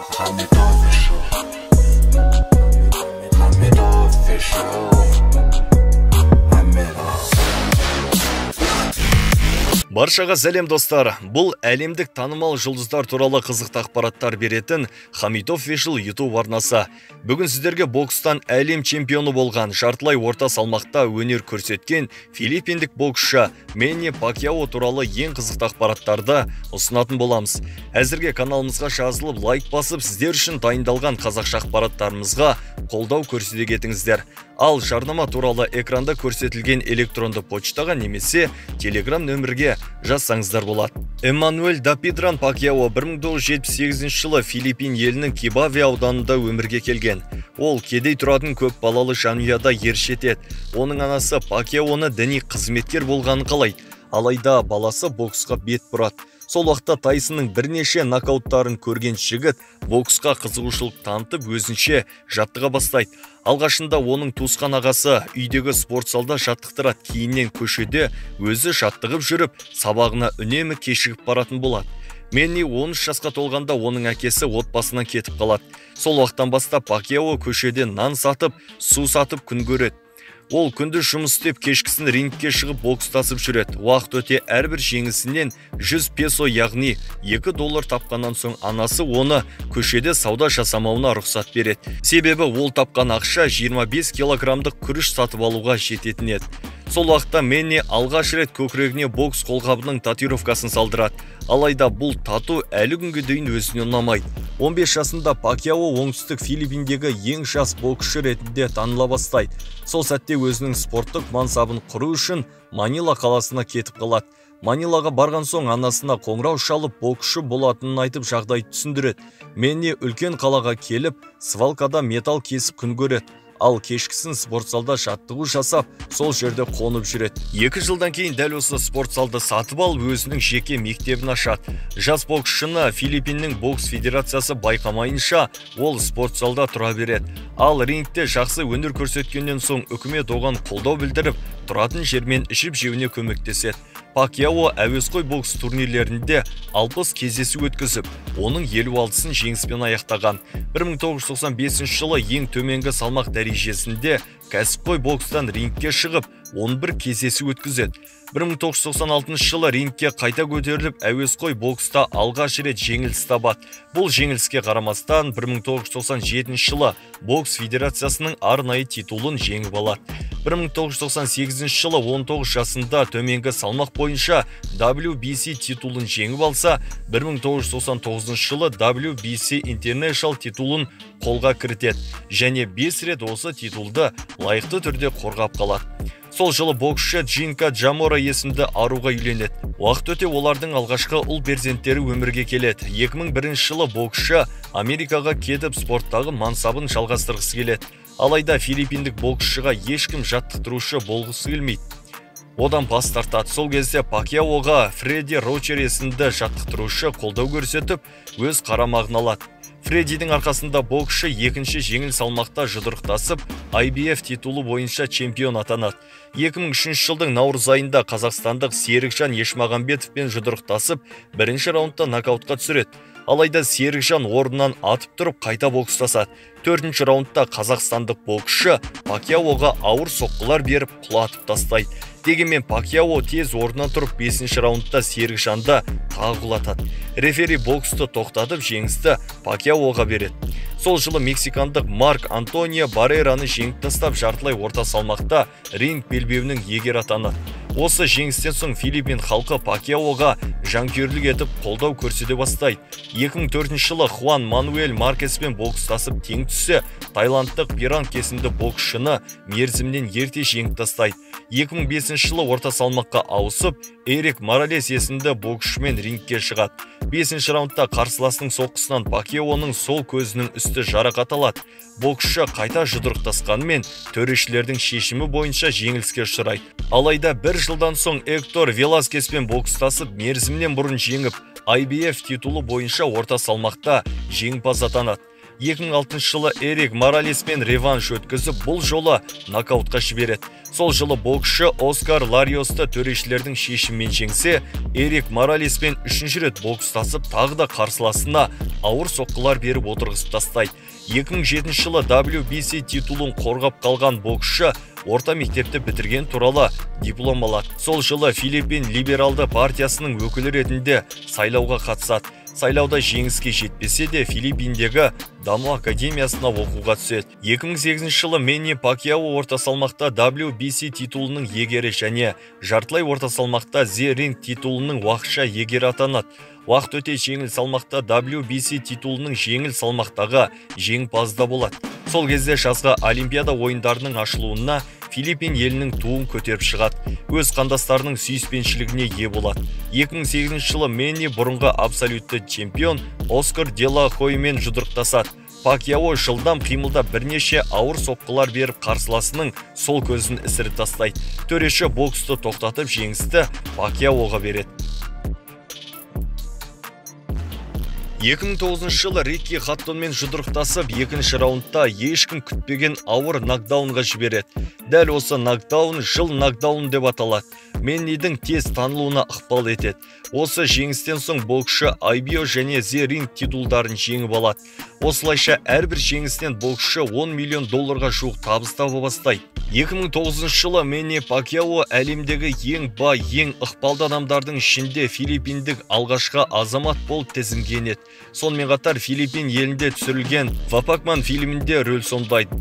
Hamid official. Hamid official. Баршаға сәлем достар. Бұл әлемдік танымал жұлдыздар туралы қызықты ақпараттар беретін Hamid Official YouTube арнасы. Бүгін сіздерге бокстан әлем чемпионы болған, жартылай орта салмақта өнер көрсеткен филиппиндік боксшы Мэнни Пакьяо туралы ең қызықты ақпараттарды ұсынатын боламыз. Әзірге каналымызға жазылып, лайк басып, сіздер үшін дайындалған қазақша ақпараттарымызға қолдау көрсете кетіңіздер. Ал жарнама туралы экранда көрсетілген электронды почтаға немесе Telegram нөмірге жазсаңыздар болады. Эммануэль Дапидран Пакьяо 1978 жылы Филиппин елінің Кибаве ауданында өмірге келген. Ол кедей тұратын көп балалы жанұяда ершетеді. Оның анасы Пакьяоны діни қызметкер болғанын қалайды. Алайда баласы боксқа бет бұрады. Сол уақытта Тайсонның бірнеше нокауттарын көрген жігіт боксқа қызығушылық танытып өзінше жаттыға бастайды. Алғашында оның туысқан ағасы үйдегі спорт залда жаттықтырады, кейіннен көшеде өзі жаттығып жүріп, сабағына үнемі кешігіп баратын болады. Мэнни 13 жасқа толғанда оның әкесі отбасынан кетіп қалады. Сол уақыттан бастап Пакьяо көшеде нан сатып, су сатып күн көреді. Ол күндіз жұмыс істеп, кешкісін рингке шығып бокстасып жүреді. Уақыт өте әрбір жеңісінен 100 песо, яғни $2 тапқаннан соң анасы оны көшеде сауда жасамауына рұқсат береді. Себебі ол тапқан ақша 25 килограмдық күріш сатып алуға жететін еді. Сол уақытта Мэнни алғаш рет көкірегіне бокс қолғабының татуировкасын салдырады. Алайда бұл тату әлі күнге дейін өзіне ұнамайды. 15 жасында Пакьяо оңтүстік Филиппиндегі ең жас боксшы ретінде таныла бастайды. Сол сәтте өзінің спорттық мансабын құру үшін Манила қаласына кетіп қалады. Манилаға барған соң анасына қоңырау шалып боксшы болатынын айтып жағдай түсіндіреді. Мэнни үлкен қалаға келіп, свалкада металл кесіп күн көреді. Ал кешкісін спортзалда жаттығу жасап, сол жерде қонып жүреді. 2 жылдан кейін дәл осы спортзалды сатып алып, өзінің жеке мектебін ашады. Жас боксшыны Филиппиннің бокс федерациясы байқамайынша, ол спортзалда тұра береді. Ал рингте жақсы өнер көрсеткеннен соң үкімет оған қолдау білдіріп, тұратын жермен ішіп жеуіне көмектеседі. Пакьяо әуесқой бокс турнирлерінде 60 кездесу өткізіп, оның 56-сын жеңіспен аяқтаған. 1995 жылы ең төменгі салмақ дәрежесінде кәсіпқой бокстан рингке шығып, 11 кездесу өткізеді. 1996 жылы рингке қайта көтеріліп, әуесқой бокста алғаш рет жеңіліс табады. Бұл жеңіліске қарамастан 1997 жылы бокс федерациясының арнайы титулын жеңіп алады. 1998 жылы 19 жасында төменгі салмақ бойынша WBC титулын жеңіп алса, 1999 жылы WBC International титулын қолға кіртеді және 5 рет осы титулды лайықты түрде қорғап қалады. Сол жылы боксшы Джинка Джамора есімді аруға үйленеді. Уақыт өте олардың алғашқы ұл перзенттері өмірге келеді. 2001 жылы боксшы Америкаға кетіп спорттағы мансабын жалғастырғысы келеді. Алайда филиппиндік боксшыға ешкім жаттықтырушы болғысы келмейді. Одан бас тартады. Сол кезде Пакьяоға Фредди Рочер есімді жаттықтырушы қолдау көрсетіп, өз қарамағына алады. Фреддидің арқасында боксшы екінші жеңіл салмақта жұдырықтасып, IBF титулы бойынша чемпион атанады. 2003 жылдың наурыз айында қазақстандық Серікжан Ешмағамбетовпен жұдырықтасып, бірінші раундта нокаутқа түсіреді. Алайда Серікжан орнынан атып тұрып қайта бокстасады. 4-ші раундта қазақстандық боксшы Пакьяоға ауыр соққылар беріп құлатып тастайды. Дегенмен Пакьяо тез орнынан тұрып 5-ші раундта Серікжанды тағы құлатады. Рефери боксты тоқтатып жеңісті Пакьяоға береді. Сол жылы мексикандық Марк Антонио Баррераны жеңіп тастап, жартылай орта салмақта ринг белбеуінің иегері атанады. Осы жеңістен соң Филиппин халқы Пакьяоға жанкүйерлік етіп қолдау көрсете бастайды. 2004 жылы Хуан Мануэль Маркеспен бокстасып тең түссе, тайландтық Биранг есімді боксшыны мерзімнен ерте жеңіп тастайды. 2005 жылы орта салмаққа ауысып, Эрик Моралес есімді боксшымен рингке шығады. 5-ші раундта қарсыласының соққысынан Пакьяоның сол көзінің үсті жарақат алады. Боксшы қайта жұдырықтасқанымен төрешілердің шешімі бойынша жеңіліске ұшырайды. Алайда 1 жылдан соң Эктор Веласкеспен бокстасып, мерзімнен бұрын жеңіп, IBF титулы бойынша орта салмақта жеңімпаз атанады. 2006 жылы Эрик Моралеспен реванш өткізіп, бұл жолы нокаутқа жібереді. Сол жылы боксшы Оскар Лариосты төрешілердің шешімімен жеңсе, Эрик Моралеспен 3-ші рет бокстасып, тағы да қарсыласына ауыр соққылар беріп отырғызып тастайды. 2007 жылы WBC титулын қорғап қалған боксшы орта мектепті бітірген туралы диплом алады. Сол жылы Филиппин либералды партиясының өкілі ретінде сайлауға қатысады. Сайлауда жеңіске жетпесе де Филиппиндегі даму академиясына оқуға түседі. 2008 жылы Мэнни Пакьяо орта салмақта WBC титулының егері және жартылай орта салмақта The Ring титулының уақытша егері атанады. Уақыт өте жеңіл салмақта WBC титулының жеңіл салмақтағы жеңімпазда болады. Сол кезде жазғы Олимпиада ойындарының ашылуына Филиппин елінің туын көтеріп шығады. Өз қандастарының сүйіспеншілігіне ие болады. 2008 жылы Мэнни бұрынғы абсолютті чемпион Оскар де ла Хоймен жұдырықтасады. Пакьяо жылдам қимылда бірнеше ауыр соққылар беріп қарсыласының сол көзін ісіріп тастайды. Төреші боксты тоқтатып жеңісті Пакьяоға береді. 2009 жылы Рикки Хаттонмен жұдырықтасып, екінші раундта ешкім күтпеген ауыр нокдаунға жібереді. Дәл осы нокдаун жыл нокдаун деп аталады. Мэннидің тез танылуына ықпал етеді. Осы жеңістен соң боксшы IBO және The Ring титулдарын жеңіп алады. Осылайша әрбір жеңістен боксшы $10 миллион жуық табыс таба бастайды. 2009 жылы Мэнни Пакьяо әлемдегі ең бай, ең ықпалды адамдардың ішінде филиппиндік алғашқы азамат болып тізімген еді. Сонымен қатар Филиппин елінде түсірілген Вапакман фильмінде рөл сомдайды.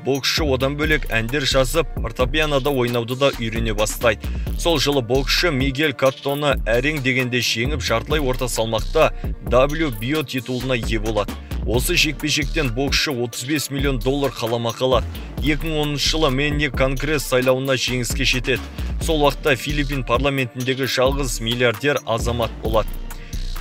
Боксшы одан бөлек әндер жазып, фортепианода ойнауды да үйрене бастайды. Сол жылы боксшы Мигель Каттоны әрең дегенде жеңіп, жартылай орта салмақта WBO титулына ие болады. Осы жекпе-жектен боксшы $35 миллион қаламақы алады. 2010 жылы Мэнни Конгресс сайлауына жеңіске жетеді. Сол уақытта Филиппин парламентіндегі жалғыз миллиардер азамат болады.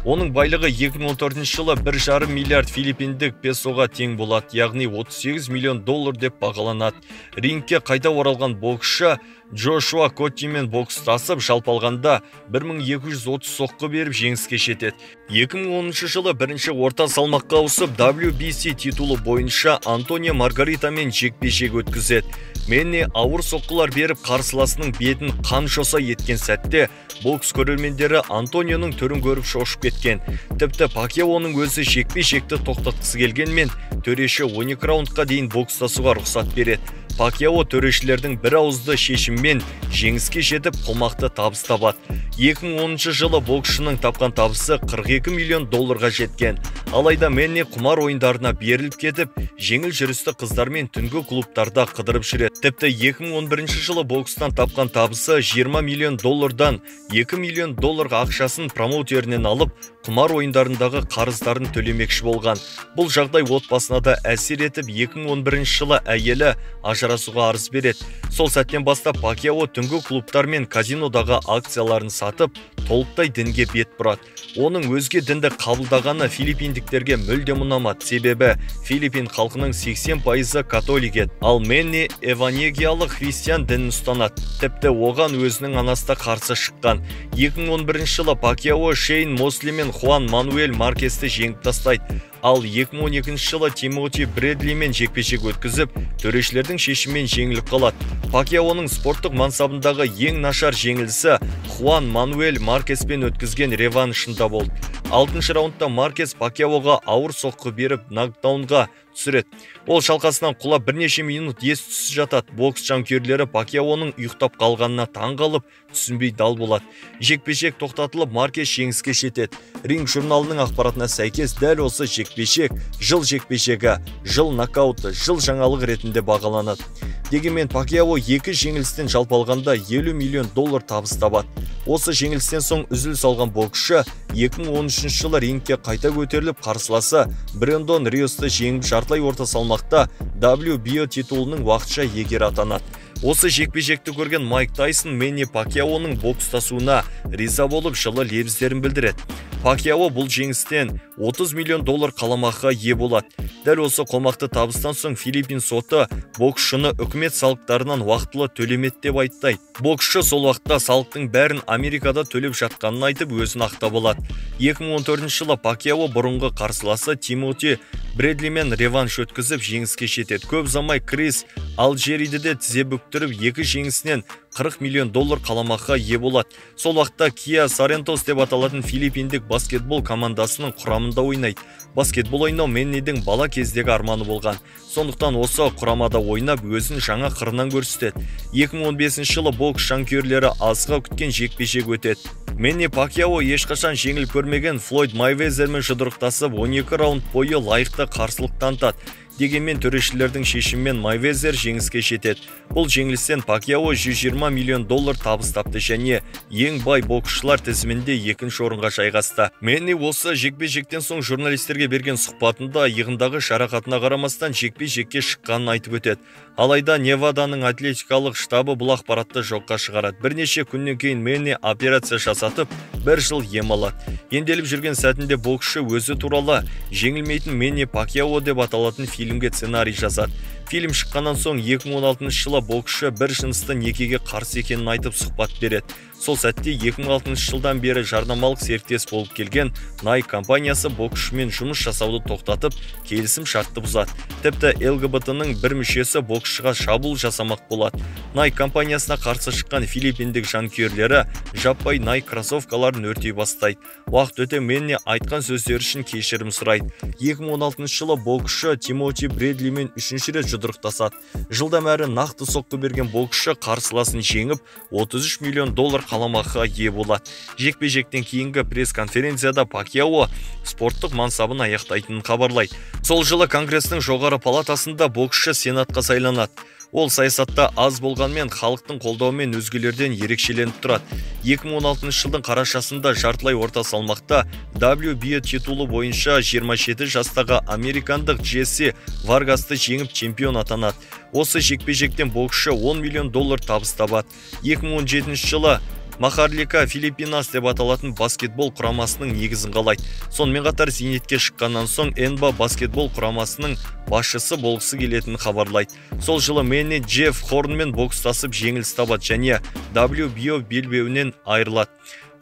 Оның байлығы 2014 жылы 1,5 миллиард филиппиндік песоға тең болады, яғни $38 миллион деп бағаланады. Рингке қайта оралған боксшы Джошуа Коттимен бокстасып, жалпы алғанда 1230 соққы беріп жеңіске жетеді. 2010 жылы бірінші орта салмаққа ауысып, WBC титулы бойынша Антонио Маргаритамен жекпе-жек өткізеді. Мэнни ауыр соққылар беріп қарсыласының бетін қан жоса еткен сәтте, бокс көрермендері Антонионың түрін көріп шошып кеткен. Тіпті Пакьяоның өзі жекпе-жекті тоқтатқысы келгенмен, төреші 12 раундқа дейін бокстасуға рұқсат береді. Пакьяо төрешілердің бір ауызды шешіммен жеңіске жетіп, қомақты табыс табады. 2010 жылы боксшының тапқан табысы $42 миллион жеткен. Алайда Мэнни құмар ойындарына беріліп кетіп, жеңіл жүрісті қыздармен түнгі клубтарда қыдырып жүреді. Тіпті 2011 жылы бокстан тапқан табысы $20 миллион $2 миллион ақшасын промоутерінен алып, құмар ойындарындағы қарыздарын төлемекші болған. Бұл жағдай отбасына да әсер етіп, 2011 жылы әйелі ажырасуға арыз береді. Сол сәттен бастап Пакьяо түнгі клубтар мен казинодағы акцияларын сатып, толықтай дінге бет бұрады. Оның өзге дінді қабылдағаны филиппиндіктерге мүлдем ұнамады, себебі Филиппин халқының 80% католик еді. Ал Мэнни евангелиялық христиан дінін ұстанады. Тіпті оған өзінің анасы қарсы шыққан. 2011 жылы Пакьяо Шейн Мосли мен Хуан Мануэль Маркесті жеңіп тастайды. Ал 2012 жылы Тимоти Брэдлимен жекпе-жек өткізіп, төрешілердің шешімімен жеңіліп қалады. Пакьяоның спорттық мансабындағы ең нашар жеңілісі Хуан Мануэль Маркеспен өткізген реваншында болды. 6-шы раундта Маркес Пакьяоға ауыр соққы беріп, нокдаунға түсіреді. Ол шалқасынан құлап бірнеше минут ес-түссіз жатады. Бокс жанкүйерлері Пакьяоның ұйықтап қалғанына таң қалып, түсінбей дал болады. Жекпе-жек тоқтатылып, Маркес жеңіске жетеді. Ринг журналының ақпаратына сәйкес, дәл осы жекпе-жек жыл жекпе-жегі, жыл нокауты, жыл жаңалық ретінде бағаланады. Дегенмен Пакьяо екі жеңілістен жалпы алғанда $50 миллион табыс табады. Осы жеңілістен соң үзіліс алған боксшы 2013 жылы рингке қайта көтеріліп, қарсыласы Брэндон Риосты жеңіп, жартылай орта салмақта WBO титулының уақытша егері атанады. Осы жекпе-жекті көрген Майк Тайсон Мэнни Пакьяоның бокстасуына риза болып, жылы лебіздерін білдіреді. Пакьяо бұл жеңістен $30 миллион қаламаққа ие болады. Дәл осы қомақты табыстан соң Филиппин соты боксшыны үкімет салықтарынан уақытылы төлемеді деп айтты. Боксшы сол уақытта салықтың бәрін Америкада төлеп жатқанын айтып, өзін ақтап алады. 2014 жылы Пакьяо бұрынғы қарсыласы Тимоти Брэдлимен реванш өткізіп жеңіске жетеді. Көп замай Крис Алджериді де тізе бүктіріп, екі жеңісінен $40 миллион қаламаққа ие болады. Сол уақытта Kia Sorrentos деп аталатын филиппиндік баскетбол командасының құрамында ойнайды. Баскетбол ойнау Мэннидің бала кездегі арманы болған. Сондықтан осы құрамада ойнап, өзін жаңа қырынан көрсетеді. 2015 жылы бокс жанкүйерлері асыға күткен жекпе-жек өтеді. Мэнни Пакьяо ешқашан жеңіл көрмеген Флойд Майвезермен жұдырықтасып 12 раунд бойы лайықты қарсылық танытады. Дегенмен төрешілердің шешімімен Майвезер жеңіске жетеді. Бұл жеңілістен Пакьяо $120 миллион табыс тапты және ең бай боксшылар тізімінде екінші орынға жайғасты. Мэнни осы жекпе-жектен соң журналистерге берген сұхбатында иығындағы жарақатына қарамастан жекпе-жекке шыққанын айтып өтеді. Алайда Неваданың атлетикалық штабы бұл ақпаратты жоққа шығарады. Бірнеше күннен кейін Мэнни операция жасатып, 1 жыл ем алады. Емделіп жүрген сәтінде боксшы өзі туралы жеңілмейтін Мэнни Пакьяо деп аталатын фильмге сценарий жазады. Фильм шыққаннан соң 2016 жылы боксшы бір жынысты некеге қарсы екенін айтып сұхбат береді. Сол сәтте 2006 жылдан бері жарнамалық серіктес болып келген Nike компаниясы боксшымен жұмыс жасауды тоқтатып, келісім шартты бұзады. Тіпті ЛГБТ-ның бір мүшесі боксшыға шабуыл жасамақ болады. Nike компаниясына қарсы шыққан филиппиндік жанкүйерлері жаппай Nike кроссовкаларын өртей бастайды. Уақыт өте Мэнни айтқан сөздері үшін кешірім сұрайды. 2016 жылы боксшы Тимоти Брэдлимен үшінші рет жұдырықтасады. Жылдан әрі нақты соққы берген боксшы қарсыласын жеңіп, $33 миллион қаламаққа ие болады. Жекпе-жектен кейінгі пресс-конференцияда Пакьяо спорттық мансабын аяқтайтынын хабарлайды. Сол жылы Конгрестің жоғары палатасында боксшы сенатқа сайланады. Ол саясатта аз болғанмен халықтың қолдауымен өзгелерден ерекшеленіп тұрады. 2016 жылдың қарашасында жартылай орта салмақта WBO титулы бойынша 27 жастағы американдық Джесси Варгасты жеңіп чемпион атанады. Осы жекпе-жектен боксшы $10 миллион табыс табады. 2017 жылы Махарлика Филиппинас деп аталатын баскетбол құрамасының негізін қалайды. Сонымен қатар зейнетке шыққаннан соң НБА баскетбол құрамасының басшысы болғысы келетінін хабарлайды. Сол жылы Мэнни Джефф Хорнмен бокстасып жеңіліс табады және WBO белбеуінен айырылады.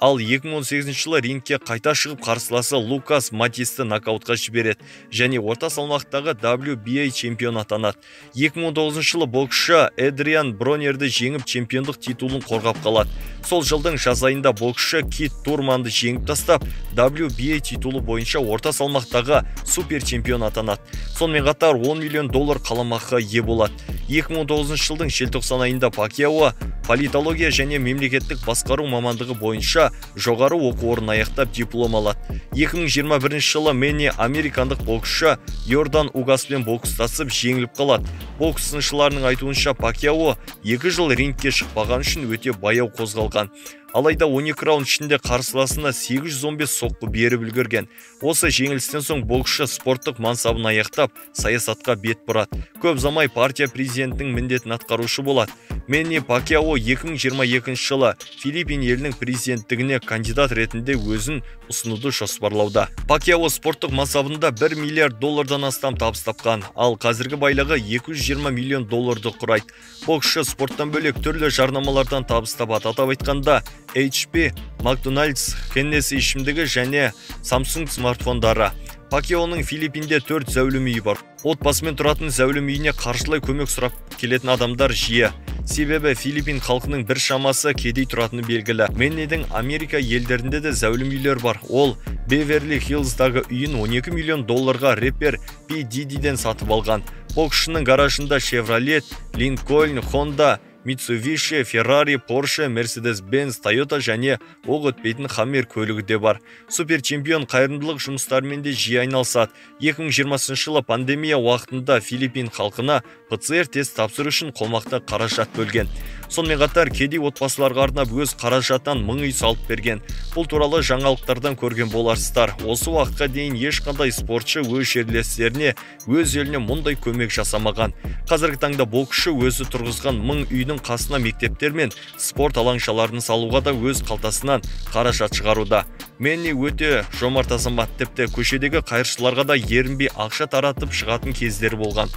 Ал 2018 жылы рингке қайта шығып қарсыласы Лукас Матисті нокаутқа жібереді және орта салмақтағы WBA чемпион атанады. 2019 жылы боксшы Эдриан Бронерді жеңіп чемпиондық титулын қорғап қалады. Сол жылдың жаз айында боксшы Кит Турманды жеңіп тастап, WBA титулы бойынша орта салмақтағы супер чемпион атанады. Сонымен қатар $10 миллион қаламаққа ие болады. 2019 жылдың желтоқсан айында Пакьяо политология және мемлекеттік басқару мамандығы бойынша жоғары оқу орнын аяқтап диплом алады. 2021 жылы Мэнни американдық боксшы Йордан Угаспен бокстасып жеңіліп қалады. Бокс сыншыларының айтуынша Пакьяо 2 жыл рингке шықпаған үшін өте баяу қозғалған. Алайда 12 раунд ішінде қарсыласына 815 соққы беріп үлгерген. Осы жеңілістен соң боксшы спорттық мансабын аяқтап, саясатқа бет бұрады. Көп замай партия президентінің міндетін атқарушы болады. Мэнни Пакьяо 2022 жылы Филиппин елінің президенттігіне кандидат ретінде өзін ұсынуды жоспарлауда. Пакьяо спорттық мансабында $1 миллиард астам табыс тапқан, ал қазіргі байлығы $220 миллион құрайды. Боксшы спорттан бөлек түрлі жарнамалардан табыс табады. Атап айтқанда HP, McDonald's, Hennessy ішімдігі және Samsung смартфондары. Пакьяоның Филиппинде 4 зәулім үйі бар. Отбасымен тұратын зәулім үйіне қаржылай көмек сұрап келетін адамдар жиі. Себебі Филиппин халқының бір шамасы кедей тұратыны белгілі. Мэннидің Америка елдерінде де зәулім үйлер бар. Ол Беверли Хиллздағы үйін $12 миллион рэпер P. Diddy'ден сатып алған. Боксшының гаражында Chevrolet, Lincoln, Honda, Mitsubishi, Ferrari, Porsche, Mercedes-Benz, Toyota және оқ өтпейтін Хаммер көлігі де бар. Супер чемпион қайырымдылық жұмыстарымен де жиі айналысады. 2020 жылы пандемия уақытында Филиппин халқына ПЦР тест тапсыру үшін қомақты қаражат бөлген. Сонымен қатар кедей отбасыларға арнап өз қаражаттан 1000 үй салып берген. Бұл туралы жаңалықтардан көрген боларсыздар. Осы уақытқа дейін ешқандай спортшы өз жерлестеріне, өз еліне мұндай көмек жасамаған. Қазіргі таңда боксшы өзі тұрғызған 1000 үйдің қасына мектептер мен спорт алаңшаларын салуға да өз қалтасынан қаражат шығаруда. Мэнни өте жомарт азамат, тіпті көшедегі қайыршыларға да ерінбей ақша таратып шығатын кездері болған.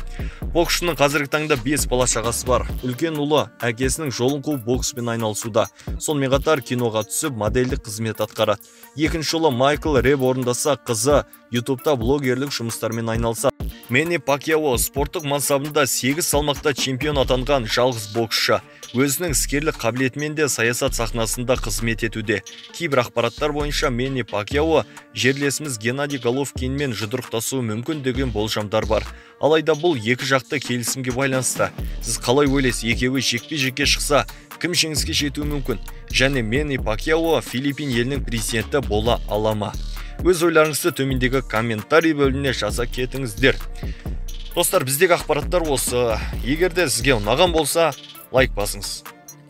Боксшының қазіргі таңда 5 бала шағасы бар. Үлкен ұлы әкесінің жолын қуып бокспен айналысуда. Сонымен қатар киноға түсіп модельдік қызмет атқарады. Екінші ұлы Майкл Реб орындаса, қызы YouTube'та блогерлік жұмыстармен айналысады. Мэнни Пакьяо спорттық мансабында 8 салмақта чемпион атанған жалғыз боксшы. Өзінің іскерлік қабілетімен де саясат сахнасында қызмет етуде. Кейбір ақпараттар бойынша Мэнни Пакьяо жерлесіміз Геннадий Головкинмен жұдырықтасуы мүмкін деген болжамдар бар. Алайда бұл екі жақты келісімге байланысты. Сіз қалай ойлайсыз, екеуі жекпе-жекке шықса, кім жеңіске жетуі мүмкін? Және Мэнни Пакьяо Филиппин елінің президенті бола ала ма? Өз ойларыңызды төмендегі комментарий бөліміне жаза кетіңіздер. Достар, біздегі ақпараттар осы. Егер де сізге ұнаған болса, лайк басыңыз.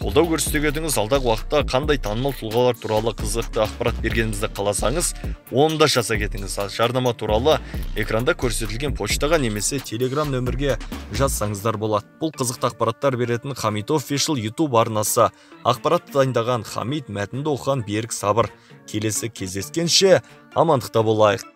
Қолдау көрсетудіңіз, алдағы уақытта қандай танымал тұлғалар туралы қызықты ақпарат бергенімізді қаласаңыз, оны да жаза кетіңіз. Жарнама туралы экранда көрсетілген почтаға немесе Telegram нөмірге жазсаңыздар болады. Бұл қызықты ақпараттар беретін Хамит Official YouTube арнасы. Ақпарат дайындаған Хамит, мәтінді оқыған Берік Сабыр. Келесі кездескенше амандықта болайық.